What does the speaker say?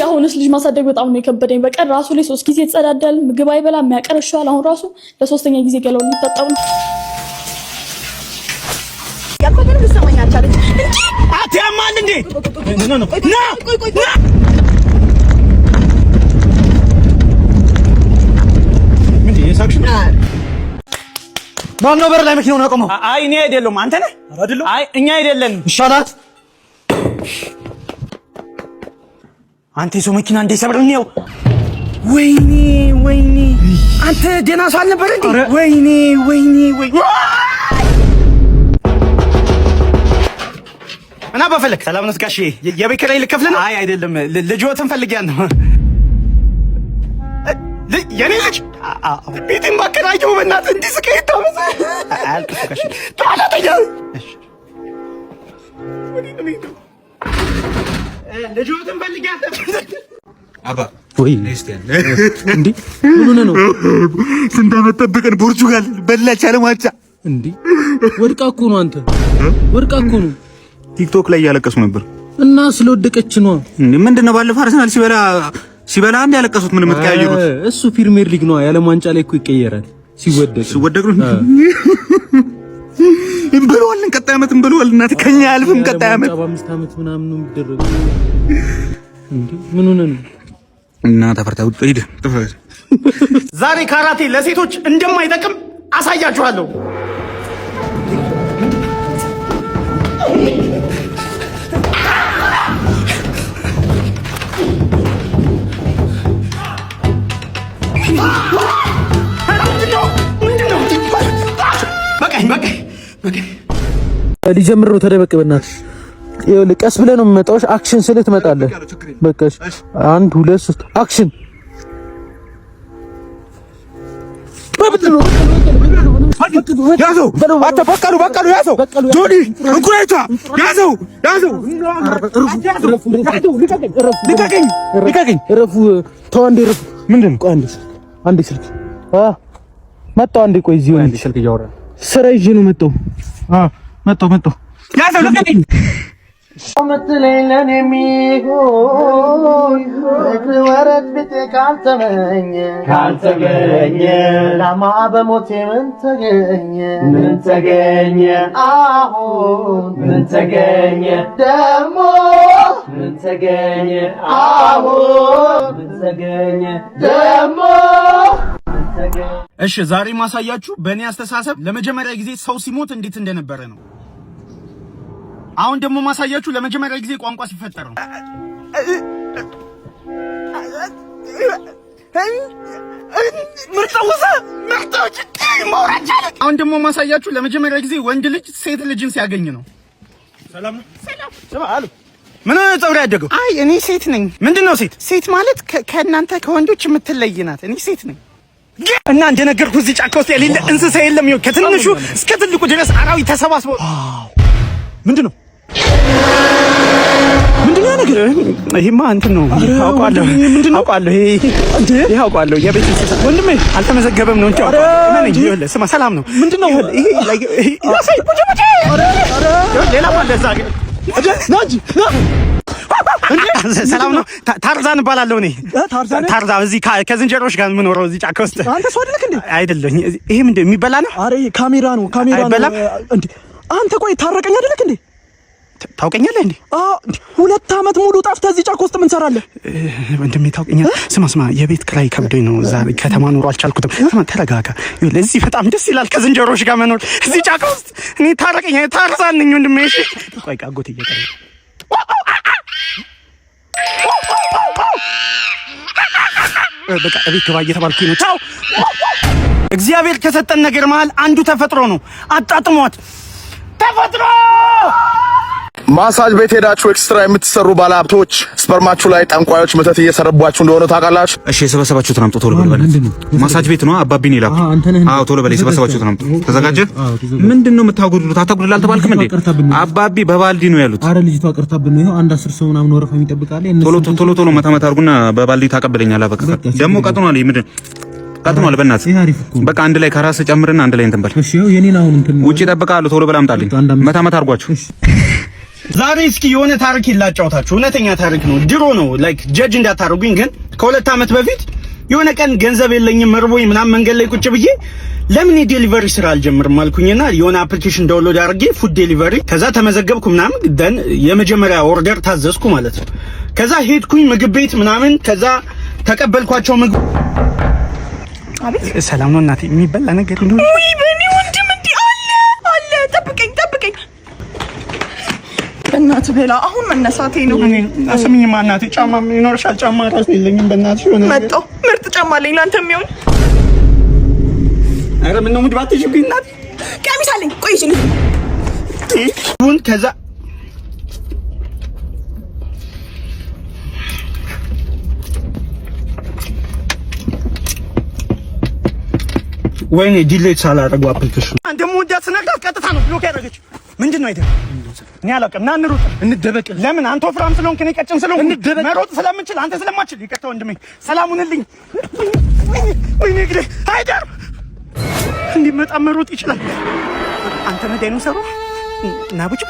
አሁንስ ልጅ ማሳደግ በጣም ነው የከበደኝ። በቀን ራሱ ላይ 3 ጊዜ ይጸዳዳል፣ ምግብ አይበላም፣ የሚያቀርሻል። አሁን ራሱ ለሶስተኛ ጊዜ ገላው ሊታጠብ ነው። ያቆየን ልሰማኝ አልቻለች እንዴ? አትያማል እንዴ? ና ቆይ ምን የሳክሽ ማን ነው በር ላይ መኪናውን ያቆመው? አይ እኔ አይደለም። አንተ ነህ? አይ እኛ አይደለንም። ይሻላት አንተ ሰው መኪና እንደ ሰብረው ነው። ወይኔ አንተ ደህና ሰው አልነበረ እንዴ? ወይኔ እና በፈለክ ሰላም ነው ጋሼ? የቤት ኪራይ ልከፍል ነው? አይ አይደለም፣ ልጅዎትን ፈልጊያለሁ። የኔ ልጅ ቤቴን ማከራየው በእናትህ እንዲህ ስቀይ ታመሰ አልኩሽ ጋሼ። ታላተኛ እሺ ልጅዎትን ፈልጊያለሁ። አባ ወይ ነስቲያን እንዴ ምን ሆነ ነው? ስንት ዓመት ጠብቀን ፖርቹጋል በላች ዓለም ዋንጫ እንዴ! ወድቃ እኮ ነው አንተ፣ ወድቃ እኮ ነው። ቲክቶክ ላይ ያለቀሱ ነበር እና ስለወደቀች ነው እንዴ? ምንድነው ባለፈው አርሰናል ሲበላ አንድ ያለቀሱት ምን የምትቀያየሩት? እሱ ፕሪሚየር ሊግ ነው፣ የዓለም ዋንጫ ላይ እኮ ይቀየራል ሲወደቅ ነው። እንበለዋለን ቀጣይ ዓመት እንበለዋለን። እናት ከኛ ያልፍም ቀጣይ ዓመት 5 ዓመት ምናምን ነው የሚደረገው እንዴ? ምን ሆነ ነው? እና ተፈርታው ሄደ። ዛሬ ካራቴ ለሴቶች እንደማይጠቅም አሳያችኋለሁ። በቃ ሊጀምር ነው። ተደበቅ በእናትህ። ይኸውልህ ቀስ ብለህ ነው የምመጣው። አክሽን ስልህ ትመጣለህ። በቃ 1 2 3 አክሽን። ያዘው አንተ በቃሉ ያዘው። ጆኒ እንኩራይታ ያዘው። ልቀቀኝ። እረፉ። ተው አንዴ እረፉ። ምንድን ነው? ቆይ አንዴ ስልክ መጣሁ። አንዴ ቆይ እዚሁ አንዴ ስልክ እያወራን ስራ ይዤ ነው መጣሁ። ያዘው። ልቀቀኝ። ምትለኝ የሚሆን ወረት ብጤ ካልተገኘ ላማ በሞቴ ምን ተገኘ አሁን ምን ተገኘ ደሞ ምን ተገኘ አሁን ምን ተገኘ ደሞ። እሺ ዛሬ ማሳያችሁ በእኔ አስተሳሰብ ለመጀመሪያ ጊዜ ሰው ሲሞት እንዴት እንደነበረ ነው። አሁን ደግሞ ማሳያችሁ ለመጀመሪያ ጊዜ ቋንቋ ሲፈጠር ነው። አሁን ደግሞ ማሳያችሁ ለመጀመሪያ ጊዜ ወንድ ልጅ ሴት ልጅን ሲያገኝ ነው። ሰላም ነው። ሰላም ምን ፀጉር ያደገው? አይ እኔ ሴት ነኝ። ምንድነው ሴት? ሴት ማለት ከእናንተ ከወንዶች የምትለይ ናት። እኔ ሴት ነኝ እና እንደነገርኩ እዚህ ጫካ ውስጥ የሌለ እንስሳ የለም። ከትንሹ እስከ ትልቁ ድረስ አራዊት ተሰባስቦ ምንድነው ነገር? ይሄማ እንትን ነው። አውቃለሁ። ይሄ አውቃለሁ። የቤት እንስሳ ወንድሜ አልተመዘገበም ነው እንጂ ይኸውልህ፣ ስማ፣ ሰላም ነው። ምንድነው ይሄ? ሌላ ማለት ዛሬ ሰላም ነው። ታርዛን እባላለሁ እኔ። ታርዛን እዚህ ከዝንጀሮች ጋር የምኖረው እዚህ ጫካ ውስጥ። አንተ ሰው አይደለህ እንዴ? አይደለኝ። ይሄ ምንድን የሚበላ ነው? አረ ካሜራ ነው እንዴ? አንተ ቆይ ታረቀኝ አይደለህ እንዴ? ታውቀኛለህ እንዴ? 2 ዓመት ሙሉ ጠፍተህ እዚህ ጫካ ውስጥ ምን ሰራለህ? ወንድሜ ታውቀኛለህ? ስማ፣ የቤት ኪራይ ከብዶኝ ነው። እዛ ከተማ ኑሮ አልቻልኩትም። ስማ፣ ተረጋጋ። ለዚህ በጣም ደስ ይላል ከዝንጀሮች ጋር መኖር እዚህ ጫካ ውስጥ። እኔ ታርዛን ነኝ ወንድሜ። እሺ ቆይ አጎቴ እየጠራ በቃ እቤት ግባ እየተባልኩኝ ነው። ቻው። እግዚአብሔር ከሰጠን ነገር መሃል አንዱ ተፈጥሮ ነው። አጣጥሟት ተፈጥሮ። ማሳጅ ቤት ሄዳችሁ ኤክስትራ የምትሰሩ ባለሀብቶች ስፐርማችሁ ላይ ጠንቋዮች መተት እየሰረቧችሁ እንደሆነ ታውቃላችሁ። እሺ የሰበሰባችሁትን አምጡ ቶሎ በል። ማሳጅ ቤት ነው አባቢን ይላኩ። አዎ ቶሎ በል። የሰበሰባችሁትን አምጡ። ተዘጋጀ? ምንድነው የምታጎድሉት? አታጎድሉ አልተባልክም እንዴ? አባቢ በባልዲ ነው ያሉት። አረ ልጅቷ ቀርታብን ነው። አንድ 10 ሰው ምናምን ወረፋ የሚጠብቃል። ቶሎ መታ አድርጉና በባልዲ ታቀበለኛለህ። በቃ ደግሞ ቀጥኗል። ምንድን ቀጥኗል? በእናትህ በቃ አንድ ላይ ከራስ ጨምርና አንድ ላይ እንትን በል። እሺ የኔን አሁን እንትን ውጪ እጠብቅሃለሁ። ቶሎ በል አምጣልኝ። መታ አድርጓችሁ ዛሬ እስኪ የሆነ ታሪክ ይላጫውታችሁ። እውነተኛ ታሪክ ነው። ድሮ ነው ላይክ ጀጅ እንዳታረጉኝ። ግን ከ2 ዓመት በፊት የሆነ ቀን ገንዘብ የለኝም መርቦኝ ምናምን መንገድ ላይ ቁጭ ብዬ ለምን የዴሊቨሪ ስራ አልጀምርም አልኩኝና የሆነ አፕሊኬሽን ዳውንሎድ አድርጌ ፉድ ዴሊቨሪ ከዛ ተመዘገብኩ ምናምን ደን የመጀመሪያ ኦርደር ታዘዝኩ ማለት ነው። ከዛ ሄድኩኝ ምግብ ቤት ምናምን ከዛ ተቀበልኳቸው ምግብ። አቤት ሰላም ነው እናቴ፣ የሚበላ ነገር ነው ወይ በኔ ወንድም እንዴ አለ ጠብቀኝ በእናትህ በላ አሁን መነሳቴ ነው። አስሚኝማ እናቴ ጫማ ይኖርሻል? ጫማ ራስ የለኝም በእናትሽ። ሆነ መጣሁ ምርጥ ጫማ አለኝ ላንተ የሚሆን። አረ ምን ነው ሙድባት ትሽብኝ እናቴ። ቀሚስ አለኝ ቆይ እሺ ሁን ከዛ ወይኔ ዲሌት ሳላደርገው አፕሊኬሽን አንተ ሙዳት ስነግራት ቀጥታ ነው ብሎክ ያደረገች። ምንድን ነው አይደል? እኔ አላውቅም። ና እንሩጥ፣ እንደበቅ። ለምን አንተ ወፍራም ስለሆንክ እኔ ቀጭን ስለሆንኩ እንደበቅ። መሮጥ ስለምንችል አንተ ስለማትችል። ይቅርታ ወንድሜ፣ ሰላም ሁንልኝ። ወይኔ ግዴ አይደር እንዲመጣ መሮጥ ይችላል። አንተ መዳይ ነው ሰሩ እና ብቻ